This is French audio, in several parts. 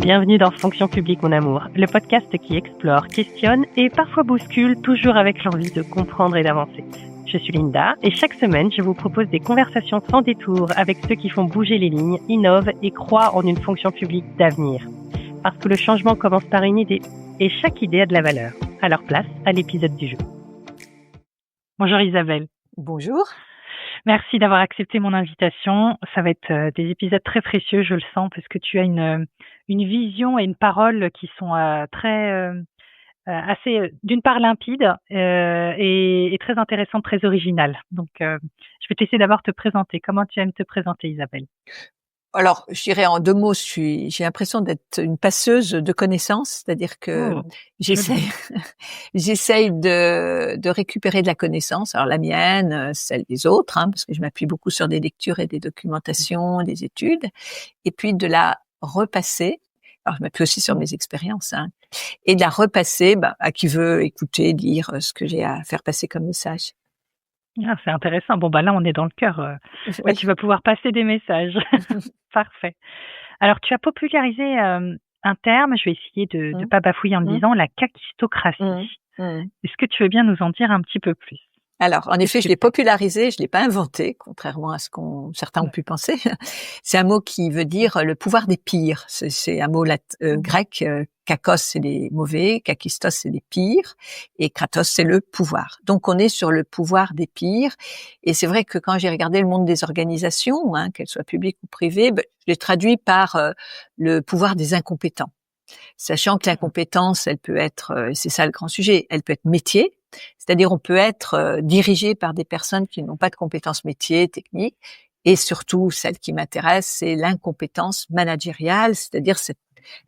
Bienvenue dans Fonction publique mon amour, le podcast qui explore, questionne et parfois bouscule, toujours avec l'envie de comprendre et d'avancer. Je suis Linda et chaque semaine, je vous propose des conversations sans détour avec ceux qui font bouger les lignes, innovent et croient en une fonction publique d'avenir. Parce que le changement commence par une idée et chaque idée a de la valeur. Alors place à l'épisode du jour. Bonjour Isabelle. Bonjour. Merci d'avoir accepté mon invitation. Ça va être des épisodes très précieux, je le sens, parce que tu as une vision et une parole qui sont assez, d'une part limpides et très intéressantes, très originales. Donc, je vais t'essayer d'abord te présenter. Comment tu aimes te présenter, Isabelle? Alors, je dirais en 2 mots, j'ai l'impression d'être une passeuse de connaissances, c'est-à-dire que j'essaye de récupérer de la connaissance, alors la mienne, celle des autres, parce que je m'appuie beaucoup sur des lectures et des documentations, des études, et puis de la repasser. Alors, je m'appuie aussi sur mes expériences, et de la repasser à qui veut écouter, lire ce que j'ai à faire passer comme message. Ah, c'est intéressant. Bon, là, on est dans le cœur. Ouais, tu vas pouvoir passer des messages. Parfait. Alors, tu as popularisé un terme, je vais essayer de ne pas bafouiller en le disant, la kakistocratie. Est-ce que tu veux bien nous en dire un petit peu plus? Alors, en effet, je l'ai popularisé, je l'ai pas inventé, contrairement à ce certains ont pu penser. C'est un mot qui veut dire le pouvoir des pires. C'est un mot grec. Kakos, c'est les mauvais, kakistos, c'est les pires, et kratos, c'est le pouvoir. Donc, on est sur le pouvoir des pires. Et c'est vrai que quand j'ai regardé le monde des organisations, qu'elles soient publiques ou privées, je l'ai traduit par le pouvoir des incompétents. Sachant que l'incompétence, elle peut être, c'est ça le grand sujet, elle peut être métier, c'est-à-dire on peut être dirigé par des personnes qui n'ont pas de compétences métiers, techniques, et surtout celle qui m'intéresse, c'est l'incompétence managériale, c'est-à-dire cette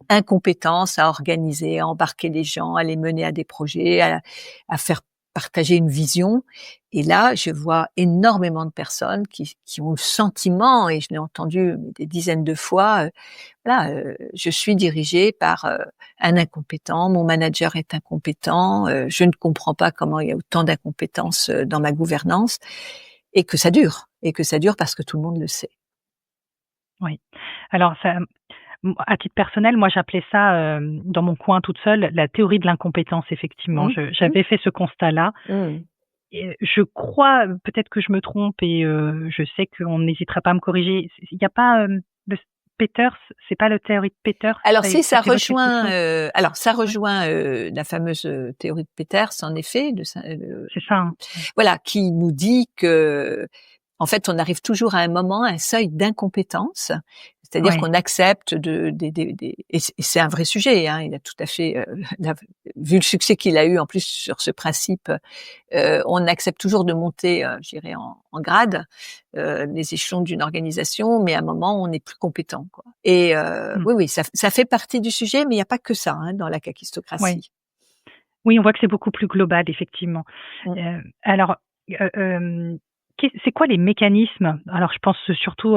incompétence à organiser, à embarquer les gens, à les mener à des projets, à faire partager une vision. Et là, je vois énormément de personnes qui ont le sentiment, et je l'ai entendu des dizaines de fois, je suis dirigée par un incompétent, mon manager est incompétent, je ne comprends pas comment il y a autant d'incompétence dans ma gouvernance, et que ça dure parce que tout le monde le sait. Oui. Alors, ça, à titre personnel, moi, j'appelais ça, dans mon coin toute seule, la théorie de l'incompétence, effectivement. J'avais fait ce constat-là. Et je crois, peut-être que je me trompe et je sais qu'on n'hésitera pas à me corriger. Il n'y a pas le Peters, c'est pas la théorie de Peters. Alors ça rejoint la fameuse théorie de Peters, en effet. C'est ça. Voilà, qui nous dit que en fait, on arrive toujours à un moment, à un seuil d'incompétence, c'est-à-dire qu'on accepte et c'est un vrai sujet, il a tout à fait, vu le succès qu'il a eu en plus sur ce principe, on accepte toujours de monter, je dirais en grade, les échelons d'une organisation, mais à un moment, on n'est plus compétent, quoi. Et oui, ça fait partie du sujet, mais il n'y a pas que ça, dans la kakistocratie. Oui, on voit que c'est beaucoup plus global, effectivement. Alors, c'est quoi les mécanismes? Alors, je pense surtout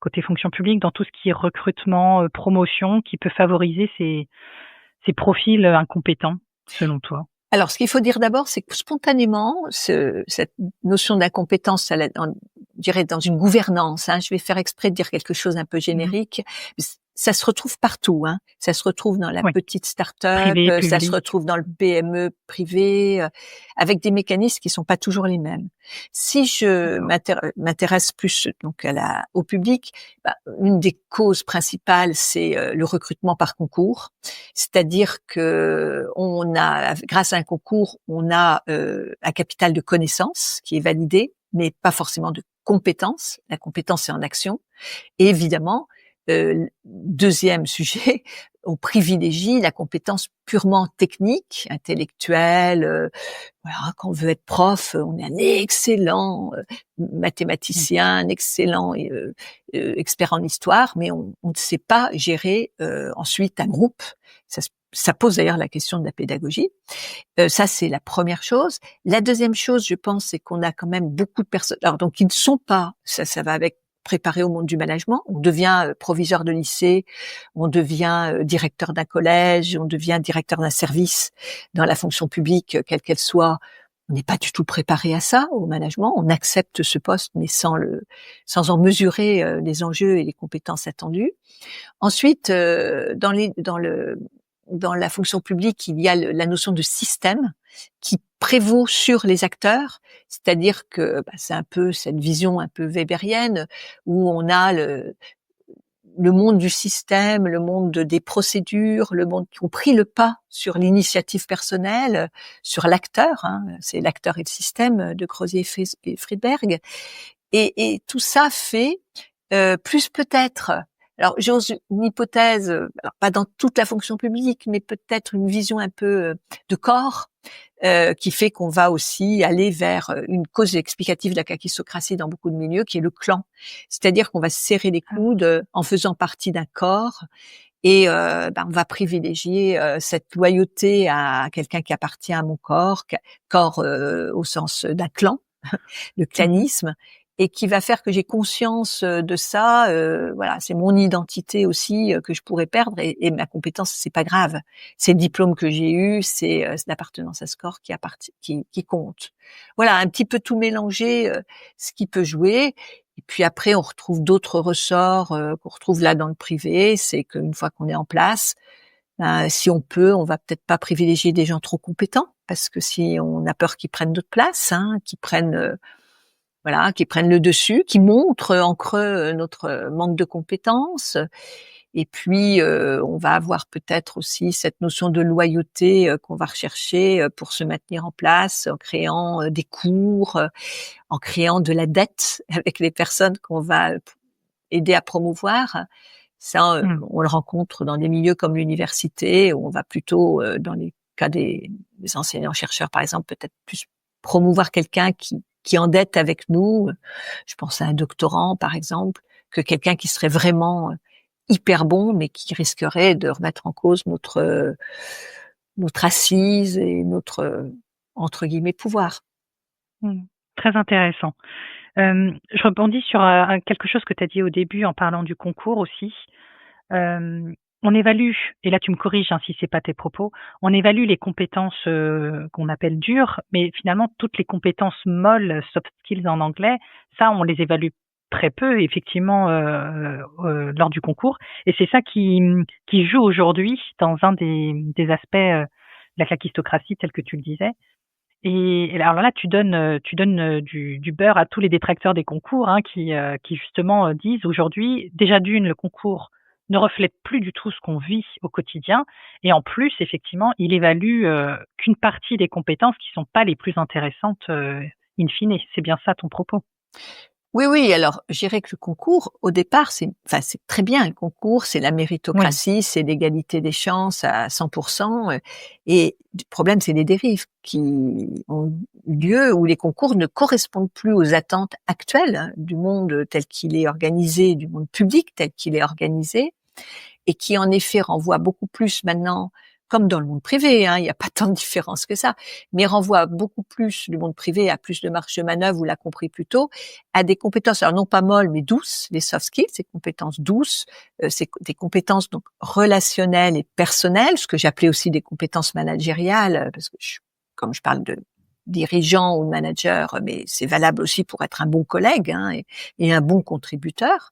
côté fonction publique, dans tout ce qui est recrutement, promotion, qui peut favoriser ces profils incompétents, selon toi? Alors, ce qu'il faut dire d'abord, c'est que spontanément, cette notion d'incompétence, je dirais dans une gouvernance, je vais faire exprès de dire quelque chose un peu générique, ça se retrouve partout, Ça se retrouve dans la petite start-up, ça se retrouve dans le PME privé, avec des mécanismes qui sont pas toujours les mêmes. Si je m'intéresse plus donc au public, une des causes principales, c'est le recrutement par concours, c'est-à-dire que grâce à un concours, on a un capital de connaissances qui est validé, mais pas forcément de compétences. La compétence, c'est en action. Et évidemment, deuxième sujet, on privilégie la compétence purement technique, intellectuelle. Quand on veut être prof, on est un excellent mathématicien, un excellent expert en histoire, mais on ne sait pas gérer ensuite un groupe. Ça pose d'ailleurs la question de la pédagogie. Ça, c'est la première chose. La deuxième chose, je pense, c'est qu'on a quand même beaucoup de personnes, alors donc qui ne sont pas, ça va avec préparé au monde du management. On devient proviseur de lycée, on devient directeur d'un collège, on devient directeur d'un service dans la fonction publique, quelle qu'elle soit. on n'est pas du tout préparé à ça au management. On accepte ce poste, mais sans en mesurer les enjeux et les compétences attendues. Ensuite, dans la fonction publique, il y a la notion de système qui prévaut sur les acteurs, c'est-à-dire que c'est un peu cette vision un peu weberienne où on a le monde du système, le monde des procédures, le monde qui ont pris le pas sur l'initiative personnelle, sur l'acteur, hein, c'est l'acteur et le système de Crozier et Friedberg, et tout ça fait plus peut-être. Alors j'ose une hypothèse, alors pas dans toute la fonction publique, mais peut-être une vision un peu de corps, qui fait qu'on va aussi aller vers une cause explicative de la kakistocratie dans beaucoup de milieux, qui est le clan. C'est-à-dire qu'on va se serrer les coudes en faisant partie d'un corps, et on va privilégier cette loyauté à quelqu'un qui appartient à mon corps, au sens d'un clan, le clanisme, et qui va faire que j'ai conscience de ça. Voilà, c'est mon identité aussi que je pourrais perdre, et ma compétence, c'est pas grave. C'est le diplôme que j'ai eu, c'est l'appartenance à ce corps qui compte. Voilà, un petit peu tout mélanger, ce qui peut jouer. Et puis après, on retrouve d'autres ressorts qu'on retrouve là dans le privé. C'est qu'une fois qu'on est en place, si on peut, on va peut-être pas privilégier des gens trop compétents, parce que si on a peur qu'ils prennent d'autres places, qui prennent le dessus, qui montrent en creux notre manque de compétences. Et puis, on va avoir peut-être aussi cette notion de loyauté qu'on va rechercher pour se maintenir en place, en créant des cours, en créant de la dette avec les personnes qu'on va aider à promouvoir. Ça, on le rencontre dans des milieux comme l'université, où on va plutôt, dans les cas des enseignants-chercheurs, par exemple, peut-être plus promouvoir quelqu'un qui endette avec nous. Je pense à un doctorant, par exemple, que quelqu'un qui serait vraiment hyper bon, mais qui risquerait de remettre en cause notre assise et notre, entre guillemets, pouvoir. Très intéressant. Je rebondis sur quelque chose que tu as dit au début en parlant du concours aussi. On évalue, et là tu me corriges si c'est pas tes propos, on évalue les compétences qu'on appelle dures, mais finalement toutes les compétences molles, soft skills en anglais, ça on les évalue très peu effectivement lors du concours, et c'est ça qui joue aujourd'hui dans un des aspects de la kakistocratie tel que tu le disais. Et alors là, tu donnes du beurre à tous les détracteurs des concours, qui justement disent aujourd'hui, déjà d'une, le concours ne reflète plus du tout ce qu'on vit au quotidien, et en plus, effectivement, il évalue qu'une partie des compétences qui sont pas les plus intéressantes in fine. C'est bien ça ton propos? Oui. Alors, je dirais que le concours, au départ, c'est très bien. Le concours, c'est la méritocratie, c'est l'égalité des chances à 100%. Et le problème, c'est les dérives qui ont lieu où les concours ne correspondent plus aux attentes actuelles du monde tel qu'il est organisé, du monde public tel qu'il est organisé, et qui en effet renvoie beaucoup plus maintenant, comme dans le monde privé, il n'y a pas tant de différence que ça, mais renvoie beaucoup plus du monde privé à plus de marge de manœuvre, vous l'avez compris plus tôt, à des compétences, alors non pas molles, mais douces, les soft skills, ces compétences douces, c'est des compétences donc relationnelles et personnelles, ce que j'appelais aussi des compétences managériales, parce que comme je parle de dirigeant ou de manager, mais c'est valable aussi pour être un bon collègue et un bon contributeur,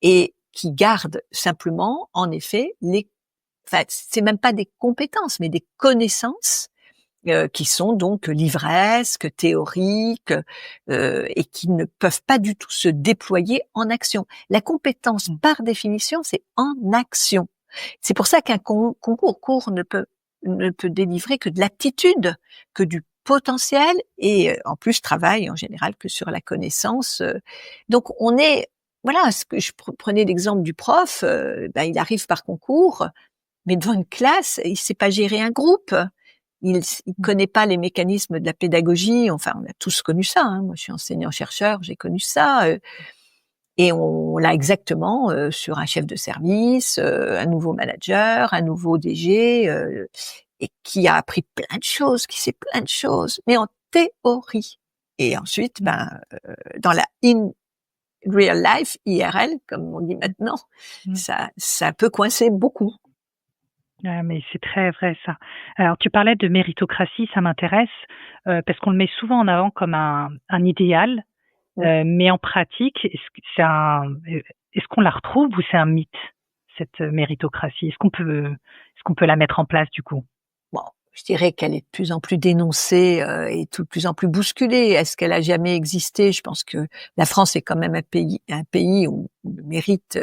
et qui garde simplement, en effet, c'est même pas des compétences, mais des connaissances qui sont donc livresques, théoriques, et qui ne peuvent pas du tout se déployer en action. La compétence, par définition, c'est en action. C'est pour ça qu'un concours ne peut délivrer que de l'aptitude, que du potentiel, et en plus travaille en général que sur la connaissance. Donc on est, voilà, ce que je prenais l'exemple du prof, il arrive par concours, mais devant une classe, il sait pas gérer un groupe. Il connaît pas les mécanismes de la pédagogie. Enfin, on a tous connu ça. Moi, je suis enseignant-chercheur, j'ai connu ça. Et on l'a exactement sur un chef de service, un nouveau manager, un nouveau DG, et qui a appris plein de choses, qui sait plein de choses, mais en théorie. Et ensuite, dans la real life, IRL, comme on dit maintenant, ça peut coincer beaucoup. Ouais, mais c'est très vrai ça. Alors tu parlais de méritocratie, ça m'intéresse, parce qu'on le met souvent en avant comme un idéal, Mm. mais en pratique, est-ce qu'on la retrouve ou c'est un mythe, cette méritocratie? Est-ce qu'on peut la mettre en place du coup? Bon, je dirais qu'elle est de plus en plus dénoncée et de plus en plus bousculée. Est-ce qu'elle a jamais existé? Je pense que la France est quand même un pays où le mérite,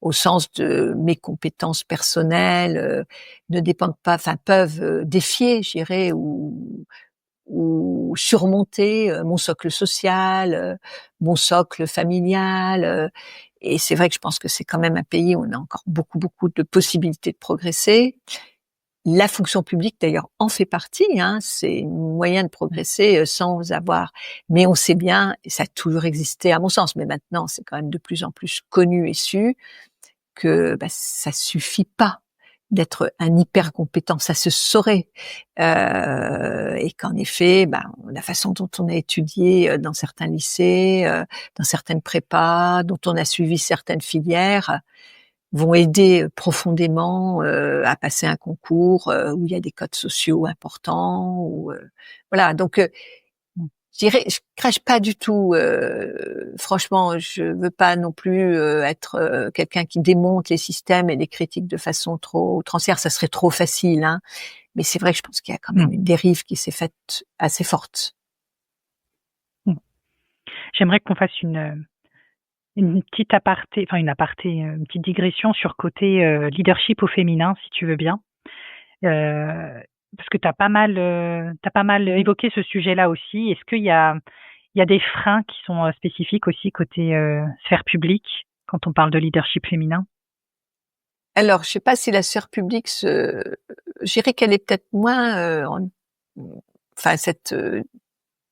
au sens de mes compétences personnelles, ne dépendent pas, enfin peuvent défier, je dirais, ou surmonter mon socle social, mon socle familial. Et c'est vrai que je pense que c'est quand même un pays où on a encore beaucoup, beaucoup de possibilités de progresser. La fonction publique, d'ailleurs, en fait partie. Hein, c'est un moyen de progresser sans avoir. Mais on sait bien, et ça a toujours existé à mon sens, mais maintenant c'est quand même de plus en plus connu et su, que ça suffit pas d'être un hyper compétent, ça se saurait, et qu'en effet, la façon dont on a étudié dans certains lycées, dans certaines prépas, dont on a suivi certaines filières, vont aider profondément à passer un concours où il y a des codes sociaux importants. Ou voilà, donc je dirais, je crache pas du tout. Franchement, je veux pas non plus être quelqu'un qui démonte les systèmes et les critique de façon trop outrancière. Ça serait trop facile, hein. Mais c'est vrai que je pense qu'il y a quand même Mmh. une dérive qui s'est faite assez forte. Mmh. J'aimerais qu'on fasse une petite aparté, enfin une petite digression sur côté, leadership au féminin, si tu veux bien. Parce que tu as pas mal évoqué ce sujet-là aussi. Est-ce qu'il y a des freins qui sont, spécifiques aussi côté, sphère publique, quand on parle de leadership féminin? Alors, je sais pas si la sphère publique je dirais qu'elle est peut-être moins, enfin cette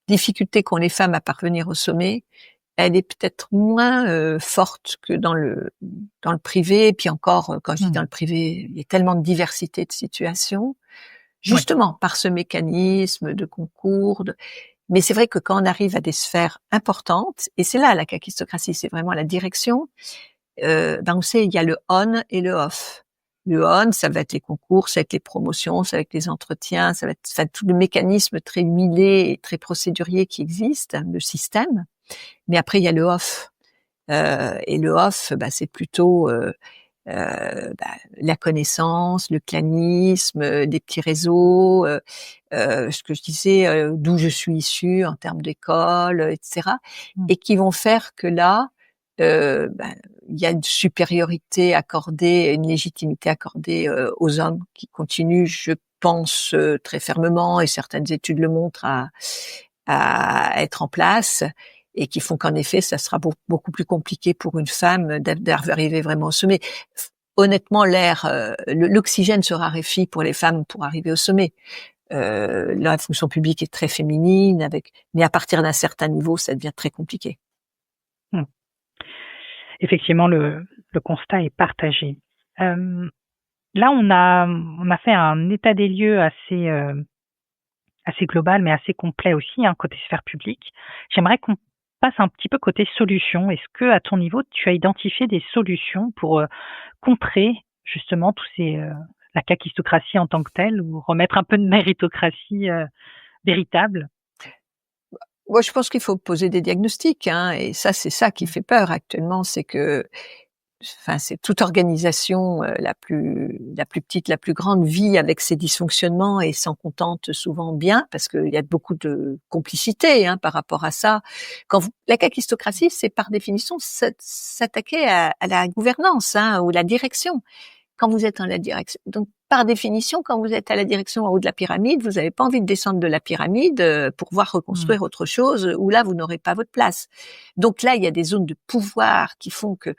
difficulté qu'ont les femmes à parvenir au sommet, elle est peut-être moins forte que dans le privé. Et puis encore, quand je dis Mmh. dans le privé, il y a tellement de diversité de situations, Oui. justement par ce mécanisme de concours. Mais c'est vrai que quand on arrive à des sphères importantes, et c'est là la kakistocratie, c'est vraiment la direction. On sait, il y a le on et le off. Le on, ça va être les concours, ça va être les promotions, ça va être les entretiens, ça va être, enfin, tout le mécanisme très huilé et très procédurier qui existe, le système. Mais après, il y a le off. Et le off, c'est plutôt la connaissance, le clanisme, des petits réseaux, ce que je disais, d'où je suis issue en termes d'école, etc. Mmh. Et qui vont faire que là, il y a une supériorité accordée, une légitimité accordée aux hommes qui continuent, je pense, très fermement, et certaines études le montrent, à être en place, et qui font qu'en effet, ça sera beaucoup plus compliqué pour une femme d'arriver vraiment au sommet. Honnêtement, l'oxygène se raréfie pour les femmes pour arriver au sommet. La fonction publique est très féminine, mais à partir d'un certain niveau, ça devient très compliqué. Mmh. Effectivement, le constat est partagé. Là, on a fait un état des lieux assez global, mais assez complet aussi, hein, côté sphère publique. J'aimerais qu'on passe un petit peu côté solutions. Est-ce que, à ton niveau, tu as identifié des solutions pour contrer justement la kakistocratie en tant que telle, ou remettre un peu de méritocratie véritable? Moi, je pense qu'il faut poser des diagnostics, hein, et ça, c'est ça qui fait peur actuellement, c'est que, enfin, c'est toute organisation, la plus petite, la plus grande, vit avec ses dysfonctionnements et s'en contente souvent bien, parce qu'il y a beaucoup de complicité, hein, par rapport à ça. La kakistocratie, c'est par définition s'attaquer à la gouvernance, hein, ou la direction. Quand vous êtes dans la direction, donc par définition, quand vous êtes à la direction en haut de la pyramide, vous n'avez pas envie de descendre de la pyramide pour voir Mmh. reconstruire autre chose, où là, vous n'aurez pas votre place. Donc là, il y a des zones de pouvoir qui font que,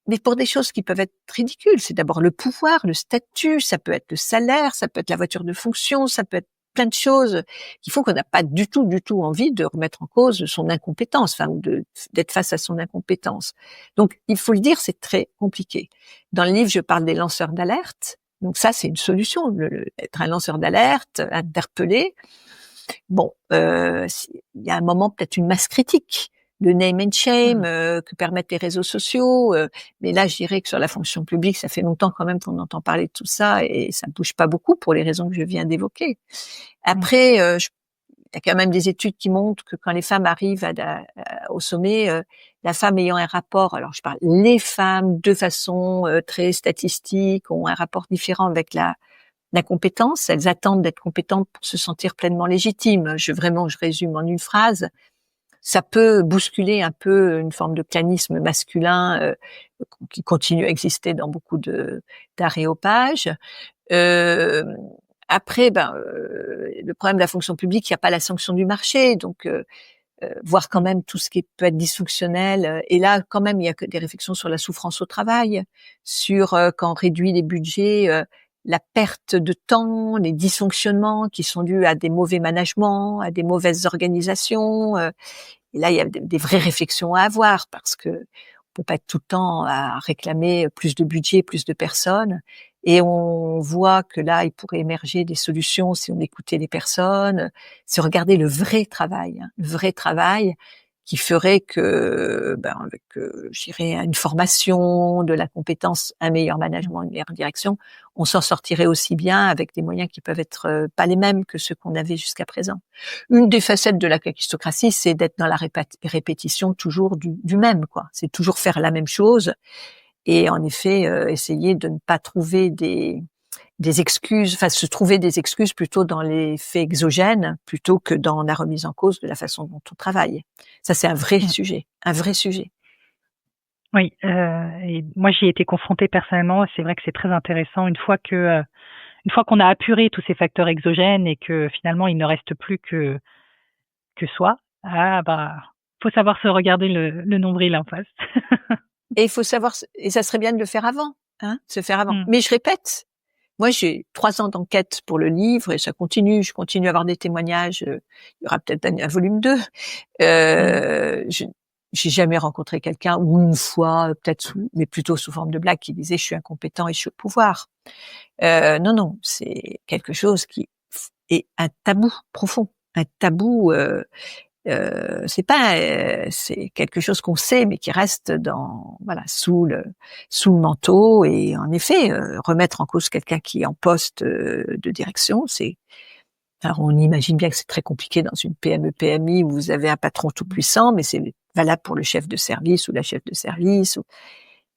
mais pour des choses qui peuvent être ridicules, c'est d'abord le pouvoir, le statut, ça peut être le salaire, ça peut être la voiture de fonction, ça peut être plein de choses qui font qu'on n'a pas du tout, du tout envie de remettre en cause son incompétence, enfin, ou d'être face à son incompétence. Donc, il faut le dire, c'est très compliqué. Dans le livre, je parle des lanceurs d'alerte. Donc ça, c'est une solution, être un lanceur d'alerte, interpeller. Bon, il y a un moment peut-être une masse critique, le name and shame que permettent les réseaux sociaux. Mais là, je dirais que sur la fonction publique, ça fait longtemps quand même qu'on entend parler de tout ça et ça ne bouge pas beaucoup pour les raisons que je viens d'évoquer. Après, il y a quand même des études qui montrent que quand les femmes arrivent au sommet, la femme ayant un rapport, alors je parle les femmes de façon très statistique, ont un rapport différent avec la compétence. Elles attendent d'être compétentes pour se sentir pleinement légitimes. Je résume en une phrase. Ça peut bousculer un peu une forme de clanisme masculin qui continue à exister dans beaucoup d'aréopages. Après, le problème de la fonction publique, il n'y a pas la sanction du marché, donc voir quand même tout ce qui peut être dysfonctionnel. Et là, quand même, il y a que des réflexions sur la souffrance au travail, sur quand on réduit les budgets, la perte de temps, les dysfonctionnements qui sont dus à des mauvais managements, à des mauvaises organisations. Et là, il y a des vraies réflexions à avoir parce que on peut pas être tout le temps à réclamer plus de budget, plus de personnes. Et on voit que là, il pourrait émerger des solutions si on écoutait les personnes, si on regardait le vrai travail qui ferait que, avec, je dirais, une formation, de la compétence, un meilleur management, une meilleure direction, on s'en sortirait aussi bien avec des moyens qui peuvent être pas les mêmes que ceux qu'on avait jusqu'à présent. Une des facettes de la kakistocratie, c'est d'être dans la répétition toujours du même, quoi. C'est toujours faire la même chose. Et en effet, essayer de ne pas trouver des excuses, enfin se trouver des excuses plutôt dans les faits exogènes plutôt que dans la remise en cause de la façon dont on travaille. Ça, c'est un vrai sujet, un vrai sujet. Oui, et moi j'y ai été confrontée personnellement. C'est vrai que c'est très intéressant une fois qu'on a apuré tous ces facteurs exogènes et que finalement il ne reste plus que soi. Faut savoir se regarder le nombril en face. Et il faut savoir, et ça serait bien de le faire avant, se faire avant. Mais je répète, moi j'ai 3 ans d'enquête pour le livre et ça continue, je continue à avoir des témoignages, il y aura peut-être un volume 2. J'ai jamais rencontré quelqu'un, ou une fois, peut-être, mais plutôt sous forme de blague, qui disait je suis incompétent et je suis au pouvoir. Non, c'est quelque chose qui est un tabou profond, un tabou. C'est quelque chose qu'on sait mais qui reste sous le manteau. Et en effet, remettre en cause quelqu'un qui est en poste de direction, alors on imagine bien que c'est très compliqué dans une PME PMI où vous avez un patron tout puissant, mais c'est valable pour le chef de service ou la chef de service.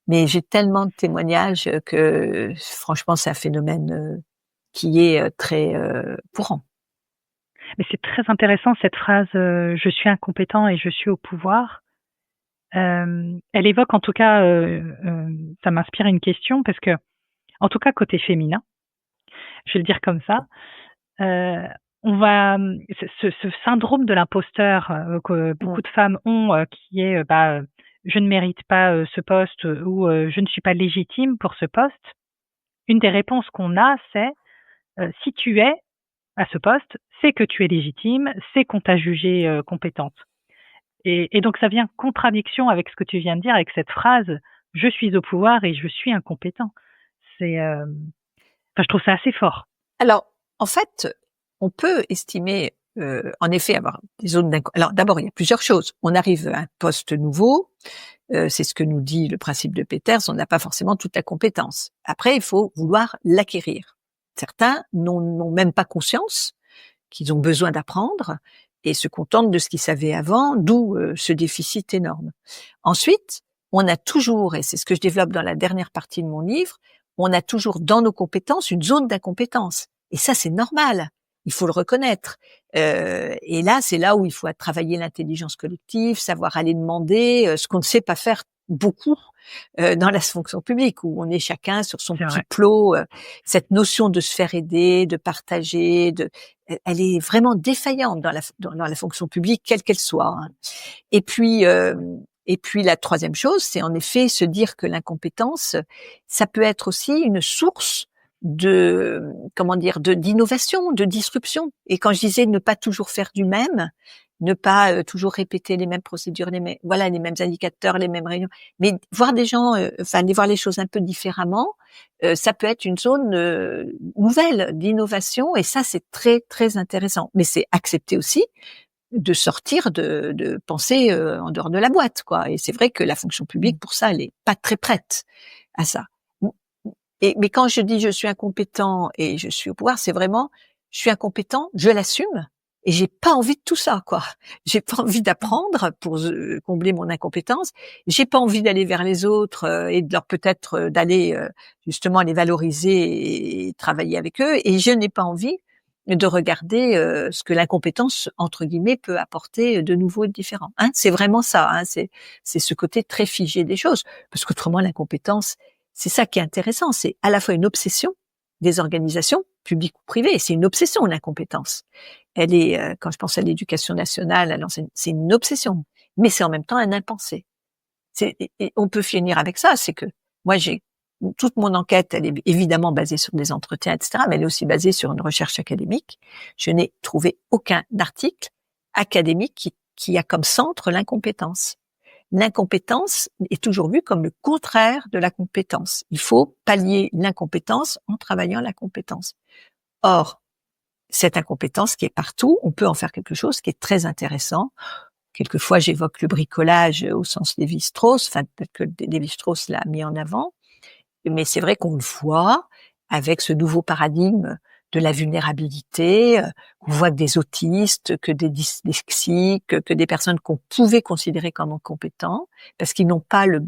Mais j'ai tellement de témoignages que franchement c'est un phénomène qui est très courant. Mais c'est très intéressant cette phrase je suis incompétent et je suis au pouvoir. Elle évoque en tout cas, ça m'inspire une question parce que, en tout cas côté féminin, je vais le dire comme ça, on va ce syndrome de l'imposteur que beaucoup de femmes ont, qui est je ne mérite pas ce poste ou je ne suis pas légitime pour ce poste. Une des réponses qu'on a, c'est si tu es à ce poste, c'est que tu es légitime, c'est qu'on t'a jugée compétente. Et donc ça vient contradiction avec ce que tu viens de dire, avec cette phrase « je suis au pouvoir et je suis incompétent ». Je trouve ça assez fort. Alors, en fait, on peut estimer, en effet, avoir des zones d'incompétence. Alors d'abord, il y a plusieurs choses. On arrive à un poste nouveau, c'est ce que nous dit le principe de Peters, on n'a pas forcément toute la compétence. Après, il faut vouloir l'acquérir. Certains n'ont même pas conscience qu'ils ont besoin d'apprendre et se contentent de ce qu'ils savaient avant, d'où ce déficit énorme. Ensuite, on a toujours, et c'est ce que je développe dans la dernière partie de mon livre, on a toujours dans nos compétences une zone d'incompétence. Et ça, c'est normal. Il faut le reconnaître. Et là, c'est là où il faut travailler l'intelligence collective, savoir aller demander ce qu'on ne sait pas faire beaucoup dans la fonction publique, où on est chacun sur son petit plot. Cette notion de se faire aider, de partager, elle est vraiment défaillante dans la fonction publique, quelle qu'elle soit. Et puis la troisième chose, c'est en effet se dire que l'incompétence, ça peut être aussi une source d'innovation, de disruption. Et quand je disais ne pas toujours faire du même, ne pas toujours répéter les mêmes procédures, les mêmes indicateurs, les mêmes réunions, mais voir des gens, voir les choses un peu différemment, ça peut être une zone nouvelle d'innovation, et ça c'est très très intéressant. Mais c'est accepter aussi de sortir de penser en dehors de la boîte, quoi. Et c'est vrai que la fonction publique, pour ça, elle est pas très prête à ça. Mais quand je dis je suis incompétent et je suis au pouvoir, c'est vraiment je suis incompétent, je l'assume et j'ai pas envie de tout ça, quoi. J'ai pas envie d'apprendre pour combler mon incompétence. J'ai pas envie d'aller vers les autres et de leur peut-être d'aller justement les valoriser et travailler avec eux. Et je n'ai pas envie de regarder ce que l'incompétence entre guillemets peut apporter de nouveau et de différent. Hein, c'est vraiment ça. Hein, c'est ce côté très figé des choses, parce qu'autrement l'incompétence, c'est ça qui est intéressant. C'est à la fois une obsession des organisations publiques ou privées. C'est une obsession l'incompétence. Elle est, quand je pense à l'éducation nationale, à l'enseignement, c'est une obsession, mais c'est en même temps un impensé. Et on peut finir avec ça. C'est que moi toute mon enquête, elle est évidemment basée sur des entretiens, etc., mais elle est aussi basée sur une recherche académique. Je n'ai trouvé aucun article académique qui a comme centre l'incompétence. L'incompétence est toujours vue comme le contraire de la compétence. Il faut pallier l'incompétence en travaillant la compétence. Or, cette incompétence qui est partout, on peut en faire quelque chose qui est très intéressant. Quelquefois, j'évoque le bricolage au sens Lévi-Strauss, enfin peut-être que Lévi-Strauss l'a mis en avant, mais c'est vrai qu'on le voit avec ce nouveau paradigme de la vulnérabilité. On voit que des autistes, que des dyslexiques, que des personnes qu'on pouvait considérer comme incompétents, parce qu'ils n'ont pas le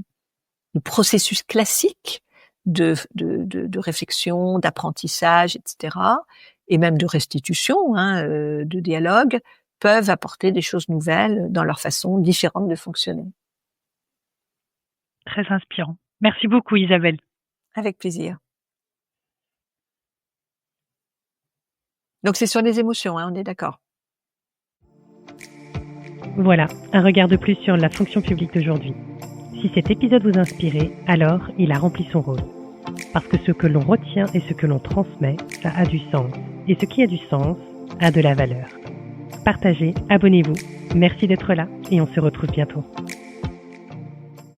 processus classique de réflexion, d'apprentissage, etc., et même de restitution, de dialogue, peuvent apporter des choses nouvelles dans leur façon différente de fonctionner. Très inspirant. Merci beaucoup, Isabelle. Avec plaisir. Donc c'est sur les émotions, on est d'accord. Voilà, un regard de plus sur la fonction publique d'aujourd'hui. Si cet épisode vous inspirait, alors il a rempli son rôle. Parce que ce que l'on retient et ce que l'on transmet, ça a du sens. Et ce qui a du sens a de la valeur. Partagez, abonnez-vous. Merci d'être là et on se retrouve bientôt.